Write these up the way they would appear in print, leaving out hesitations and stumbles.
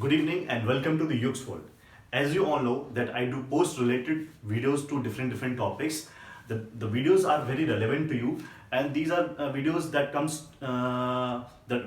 Good evening and welcome to the Yuke's World. As you all know that I do post related videos to different topics. The videos are very relevant to you, and these are videos that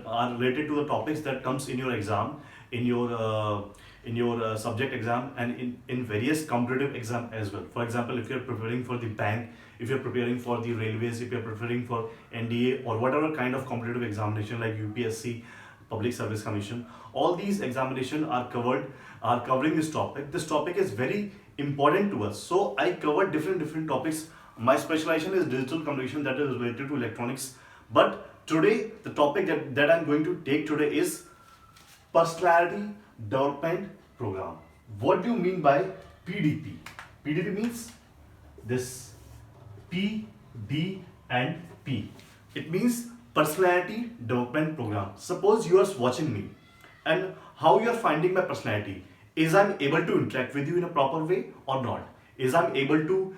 are related to the topics that comes in your exam, in your subject exam, and in various competitive exam as well. For example, if you're preparing for the bank, if you're preparing for the railways, if you're preparing for NDA or whatever kind of competitive examination like UPSC, Public Service Commission, all these examination are covering this topic. This topic is very important to us, so I cover different topics. My specialization is digital communication, that is related to electronics. But today the topic that I'm going to take today is personality development program. What do you mean by PDP? PDP means this: P, D, and P. It means personality development program. Suppose you are watching me, and how you are finding my personality? Is I'm able to interact with you in a proper way or not? Is I'm able to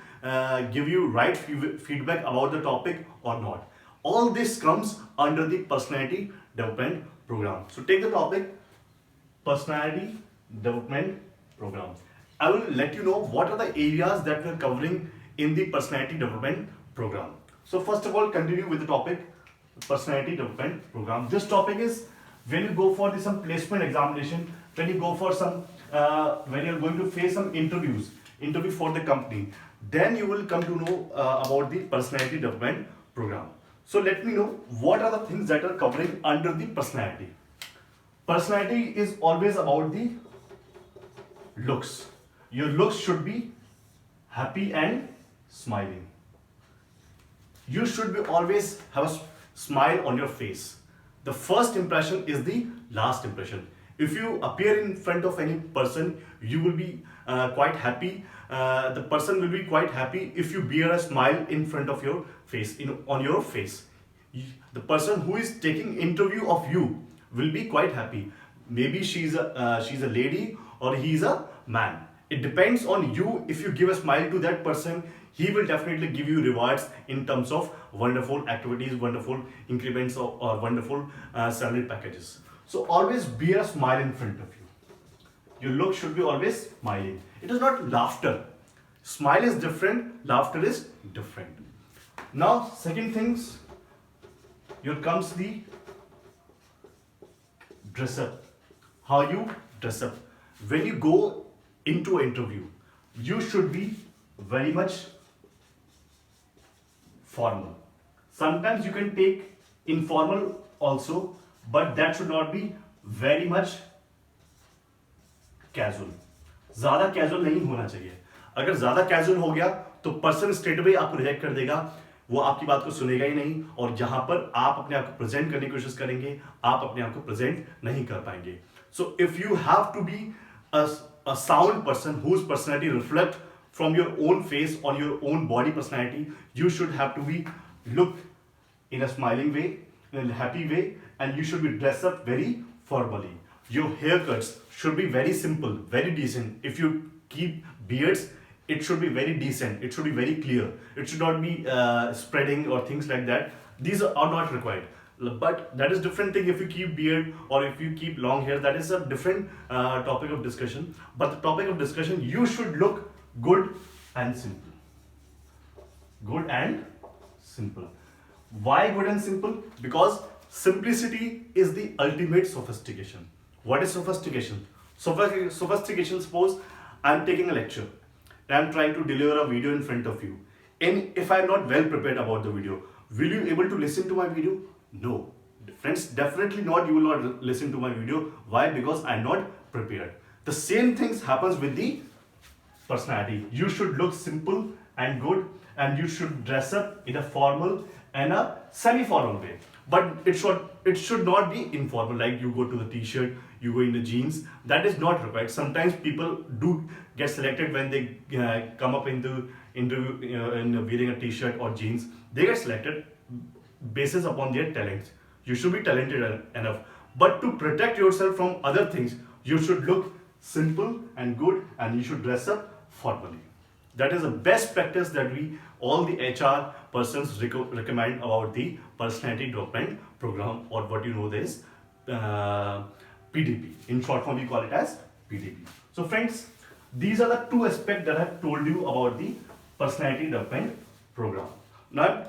give you right feedback about the topic or not? All this comes under the personality development program. So take the topic personality development program. I will let you know what are the areas that we are covering in the personality development program. So first of all, continue with the topic personality development program. This topic is when you go for some placement examination, when you go for some when you are going to face some interview for the company, then you will come to know about the personality development program. So let me know what are the things that are covering under the personality. Personality is always about the looks. Your looks should be happy and smiling. You should be always have a smile on your face. The first impression is the last impression. If you appear in front of any person, you will be quite happy. The person will be quite happy if you bear a smile in front of your face, on your face. The person who is taking interview of you will be quite happy. Maybe she's a lady or he's a man. It depends on you. If you give a smile to that person, he will definitely give you rewards in terms of wonderful activities, wonderful increments, or wonderful salary packages. So always bear a smile in front of you. Your look should be always smiling. It is not laughter. Smile is different, laughter is different. Now, second things, here comes the dress up. How you dress up. When you go into an interview, you should be very much formal. Sometimes you can take informal also, but that should not be very much casual. ज़्यादा casual नहीं होना चाहिए. अगर ज़्यादा casual हो गया तो person straight away आपको रिजेक्ट कर देगा. वो आपकी बात को सुनेगा ही नहीं, और जहां पर आप अपने आप को प्रेजेंट करने की कोशिश करेंगे, आप अपने आप को प्रेजेंट नहीं कर पाएंगे. So if you have to be a sound person whose personality reflect from your own face on your own body personality, you should have to be look in a smiling way, in a happy way, and you should be dressed up very formally. Your haircuts should be very simple, very decent. If you keep beards, it should be very decent, it should be very clear, it should not be spreading or things like that. These are not required. But that is different thing if you keep beard or if you keep long hair. That is a different topic of discussion. But the topic of discussion, you should look good and simple. Good and simple. Why good and simple? Because simplicity is the ultimate sophistication. What is sophistication? Sophistication, suppose I am taking a lecture and I am trying to deliver a video in front of you, and if I am not well prepared about the video, will you able to listen to my video? No. Friends, definitely not. You will not listen to my video. Why? Because I am not prepared. The same things happens with the personality. You should look simple and good, and you should dress up in a formal and a semi-formal way. But it should not be informal, like you go to the t-shirt, you go in the jeans. That is not required. Sometimes people do get selected when they come up into interview in wearing a t-shirt or jeans. They get selected basis upon their talents. You should be talented enough. But to protect yourself from other things, you should look simple and good, and you should dress up formally. That is the best practice that we all the HR persons recommend about the personality development program, or what you know this PDP. In short form, we call it as PDP. So friends, these are the two aspects that I have told you about the personality development program. Now,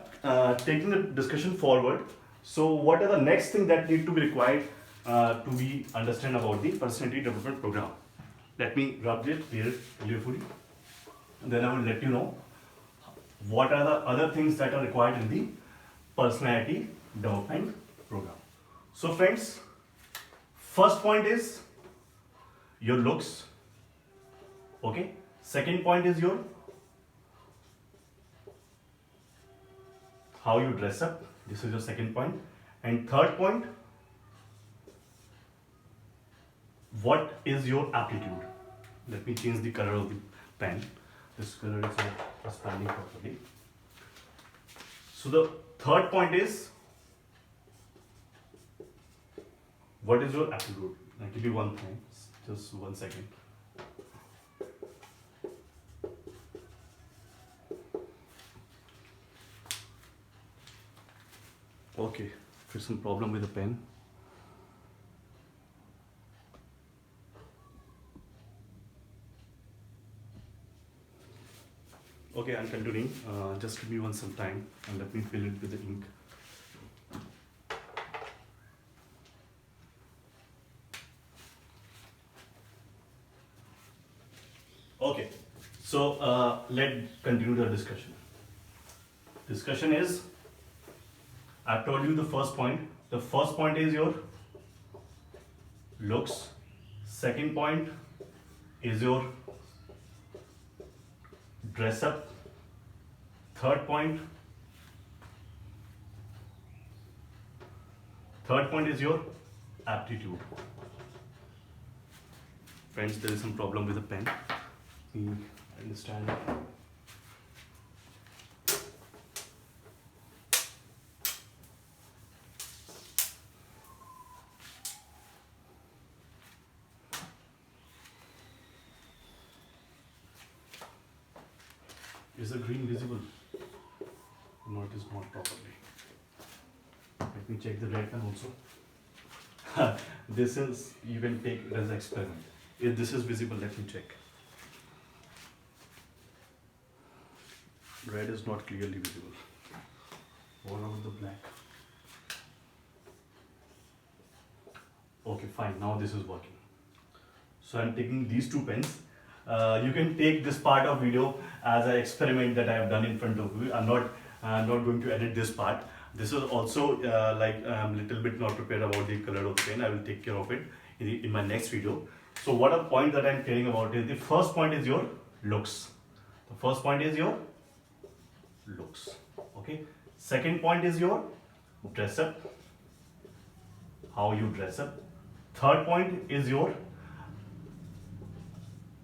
taking the discussion forward, so what are the next thing that need to be required to be understand about the personality development program? Let me rub it here carefully. Then I will let you know what are the other things that are required in the personality development program. So friends, first point is your looks. Okay. Second point is your how you dress up. This is your second point. And third point, what is your aptitude? Let me change the color of the pen. This color is not standing properly. So the third point is, what is your aptitude? I'll give you one thing. Just 1 second. Okay, there's some problem with the pen. Okay, I'm continuing. Just give me some time and let me fill it with the ink. Okay, so let's continue the discussion. Discussion is, I've told you the first point. The first point is your looks. Second point is your dress up. Third point is your aptitude. Friends, there is some problem with the pen. We understand it. Is the green visible? No, it is not properly. Let me check the red pen also. This is, you can take it as an experiment. If this is visible, let me check. Red is not clearly visible. All over the black. Okay, fine. Now this is working. So I'm taking these two pens. You can take this part of video as an experiment that I have done in front of you. I'm not going to edit this part. This is also like I'm little bit not prepared about the color of the pen. I will take care of it in my next video. So what are the points that I'm caring about is, the first point is your looks. The first point is your looks. Okay. Second point is your dress up. How you dress up. Third point is your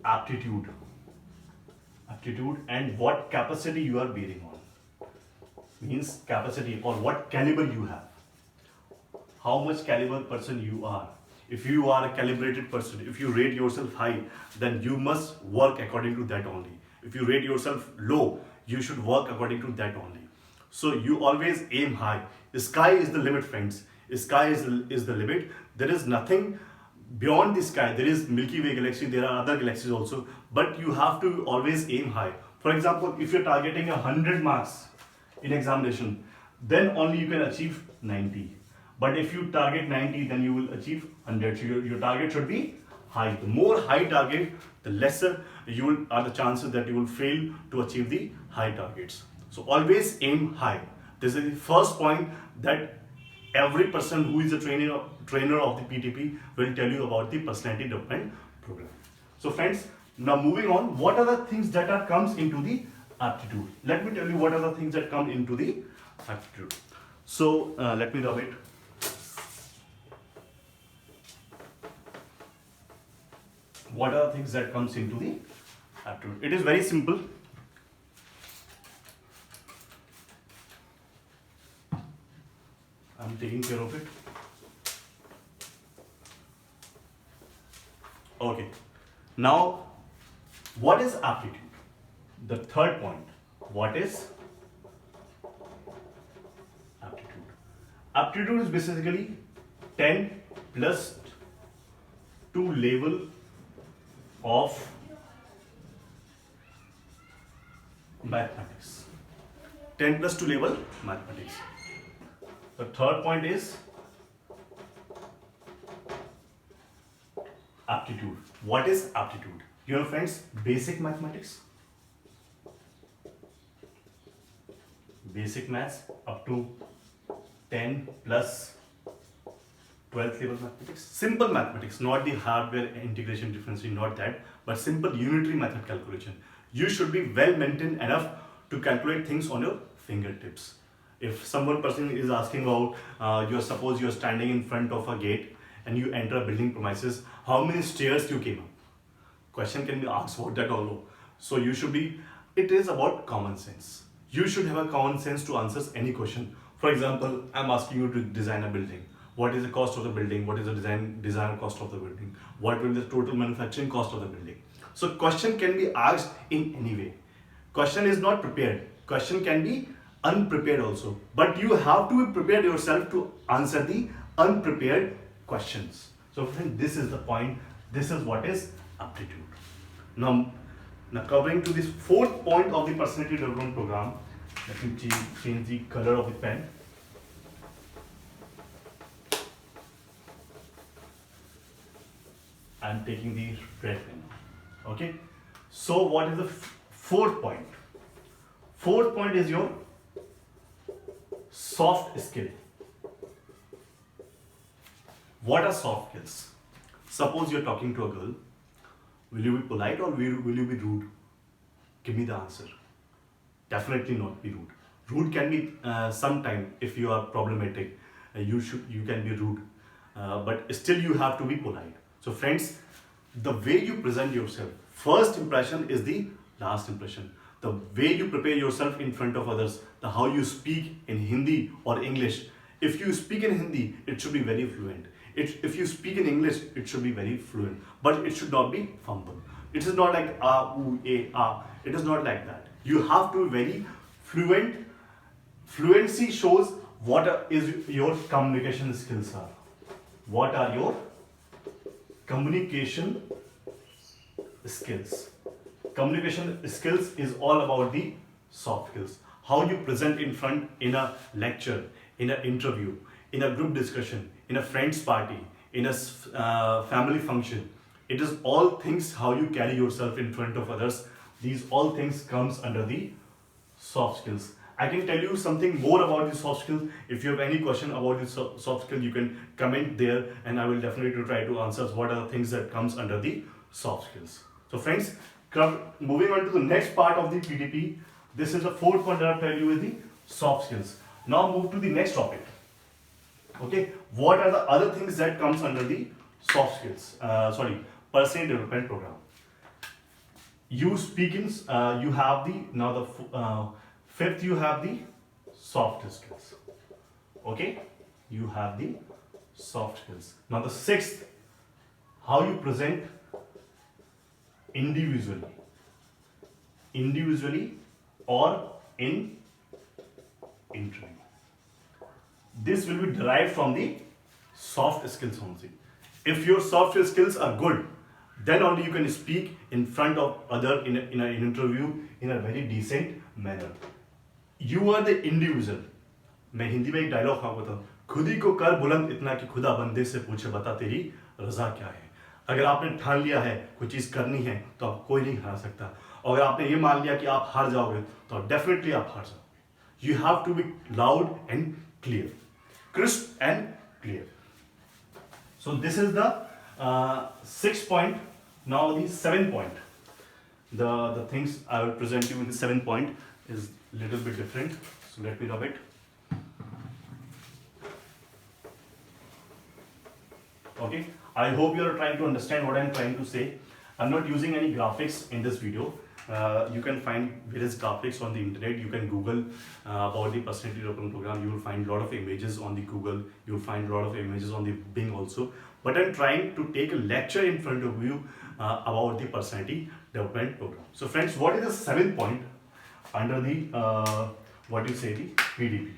aptitude. Aptitude and what capacity you are bearing on. Means capacity or what caliber you have. How much caliber person you are. If you are a calibrated person, if you rate yourself high, then you must work according to that only. If you rate yourself low, you should work according to that only. So you always aim high. The sky is the limit, friends. The sky is the limit. There is nothing beyond the sky. There is Milky Way galaxy, there are other galaxies also, but you have to always aim high. For example, if you're targeting 100 marks in examination, then only you can achieve 90. But if you target 90, then you will achieve 100. So your target should be high. The more high target, the lesser are the chances that you will fail to achieve the high targets. So always aim high. This is the first point that every person who is a trainer of the PTP will tell you about the personality development program. So friends, now moving on, what are the things that comes into the aptitude? Let me tell you what are the things that come into the aptitude. So let me rub it. What are the things that comes into the aptitude? It is very simple. I'm taking care of it. Okay. Now, what is aptitude? The third point. What is aptitude? Aptitude is basically 10 plus to level of mathematics. 10 plus 2 level mathematics. The third point is aptitude. What is aptitude? You know friends, basic mathematics, basic maths up to 10 plus 12th level mathematics. Simple mathematics, not the hardware integration differentiation, not that, but simple unitary method calculation. You should be well maintained enough to calculate things on your fingertips. If someone person is asking about, suppose you're standing in front of a gate and you enter a building premises, how many stairs you came up? Question can be asked about that also. So you should be, it is about common sense. You should have a common sense to answer any question. For example, I'm asking you to design a building. What is the cost of the building? What is the design cost of the building? What will be the total manufacturing cost of the building? So question can be asked in any way. Question is not prepared. Question can be unprepared also. But you have to be prepared yourself to answer the unprepared questions. So friends, this is the point. This is what is aptitude. Now covering to this fourth point of the personality development program, let me change the color of the pen. I'm taking the red pen. Okay. So what is the fourth point? Fourth point is your soft skill. What are soft skills? Suppose you're talking to a girl. Will you be polite or will you be rude? Give me the answer. Definitely not be rude. Rude can be sometime if you are problematic. You can be rude, but still you have to be polite. So friends, the way you present yourself, first impression is the last impression. The way you prepare yourself in front of others, the how you speak in Hindi or English. If you speak in Hindi, it should be very fluent. If you speak in English, it should be very fluent, but it should not be fumble. It is not like It is not like that. You have to be very fluent. Fluency shows what is your communication skills are. What are your communication skills? Communication skills is all about the soft skills. How you present in a lecture, in an interview, in a group discussion, in a friend's party, in a family function. It is all things how you carry yourself in front of others. These all things comes under the soft skills. I can tell you something more about the soft skills. If you have any question about the soft skill, you can comment there and I will definitely try to answer what are the things that comes under the soft skills. So friends, moving on to the next part of the PDP. This is the fourth point that I'll tell you is the soft skills. Now move to the next topic. Okay, what are the other things that comes under the soft skills? Personal development program. You speak in, you have the, fifth you have the soft skills. Okay, you have the soft skills. Now the sixth, how you present individually or in interview. This will be derived from the soft skills only. If your soft skills are good, then only you can speak in front of other in an interview in a very decent manner. You are the individual. मैं हिंदी में एक dialogue आपको बताऊं, खुद ही को कर बुलंद इतना कि खुदा बंदे से पूछे बता तेरी रजा क्या है. अगर आपने ठान लिया है कोई चीज करनी है तो आप कोई नहीं हरा सकता. और अगर आपने ये मान लिया कि आप हार जाओगे तो डेफिनेटली आप हार जाओगे. You have to be loud and clear, crisp and clear. So this is the 6th point. Now the 7th point. The things I will present you in the 7th point is a little bit different. So let me rub it. Okay. I hope you are trying to understand what I am trying to say. I'm not using any graphics in this video. You can find various graphics on the internet. You can Google about the personality development program. You will find a lot of images on the Google. You will find a lot of images on the Bing also. But I'm trying to take a lecture in front of you about the personality development program. So friends, what is the 7th point under the the PDP?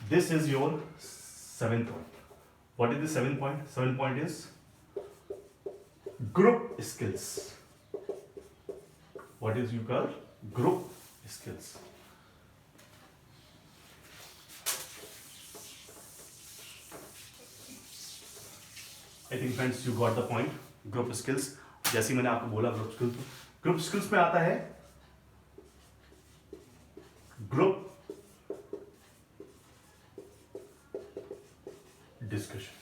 This is your 7th point. What is the 7th point? 7th point is group skills. What is you call group skills? I think friends you got the point. Group skills, जैसे मैंने आपको बोला group skills, group skills में आता है group discussion.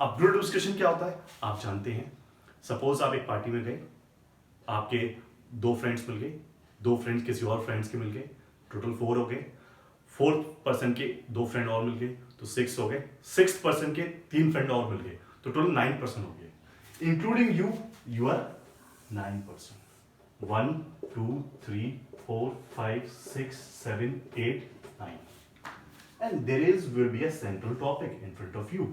अब group discussion क्या होता है आप जानते हैं. सपोज आप एक पार्टी में गए, आपके दो फ्रेंड्स मिल गए, दो फ्रेंड्स किसी और फ्रेंड्स के मिल गए, टोटल 4 हो गए. 4th पर्सन के 2 फ्रेंड और मिल गए तो 6 हो गए. 6th पर्सन के 3 फ्रेंड और मिल गए तो टोटल 9 पर्सन हो गए. Including you are 9 person. 1 2 3 4 5 6 7 8 9. And there will be a central topic in front of you.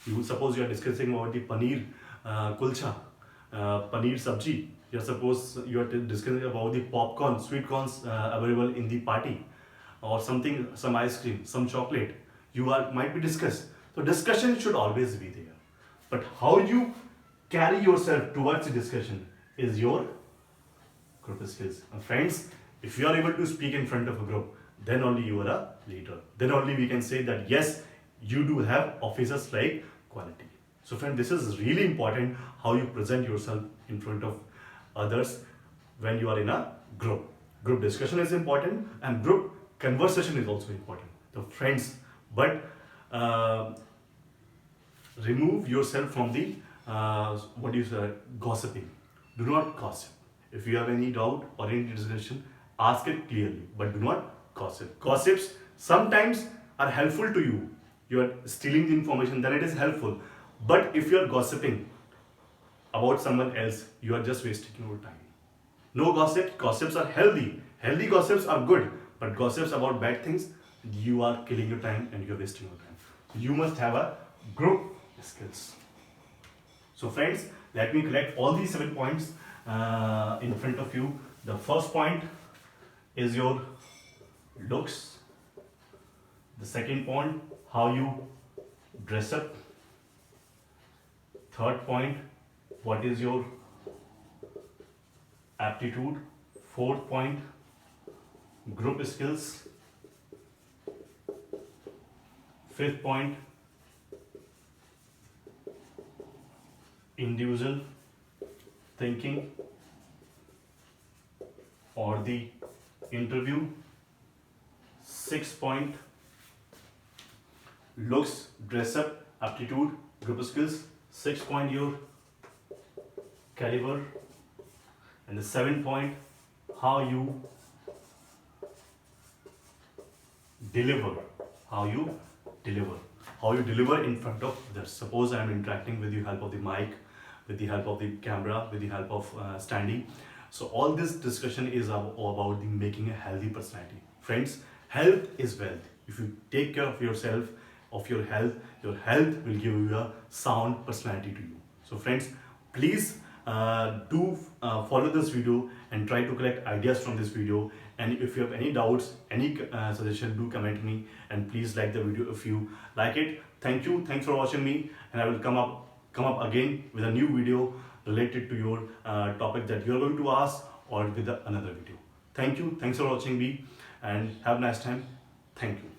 You suppose you are discussing about the paneer kulcha, paneer sabji. You suppose you are discussing about the popcorn, sweet corns available in the party, or something, some ice cream, some chocolate. Might be discussed. So discussion should always be there. But how you carry yourself towards the discussion is your group skills. And friends, if you are able to speak in front of a group, then only you are a leader. Then only we can say that yes, you do have officers like quality. So friend, this is really important how you present yourself in front of others when you are in a group. Group discussion is important and group conversation is also important. So friends, but remove yourself from the gossiping. Do not gossip. If you have any doubt or any discussion, ask it clearly, but do not gossip. Gossips sometimes are helpful to you. You are stealing the information, then it is helpful. But if you are gossiping about someone else, you are just wasting your time. No gossip. Gossips are healthy. Healthy gossips are good. But gossips about bad things, you are killing your time and you are wasting your time. You must have a group skills. So friends, let me collect all these 7 points in front of you. The first point is your looks. The second point, how you dress up. Third point, what is your aptitude. Fourth point, group skills. Fifth point, individual thinking or the interview. Sixth point, looks, dress up, aptitude, group skills. Sixth point, your caliber. And the 7th point, how you deliver. How you deliver in front of others. Suppose I am interacting with the help of the mic, with the help of the camera, with the help of standing. So all this discussion is about the making a healthy personality. Friends, health is wealth. If you take care of yourself, of your health will give you a sound personality to you. So friends, please do follow this video and try to collect ideas from this video. And if you have any doubts, any suggestion, do comment me, and please like the video if you like it. Thank you. Thanks for watching me, and I will come up again with a new video related to your topic that you are going to ask, or with another video. Thank you. Thanks for watching me, and have a nice time. Thank you.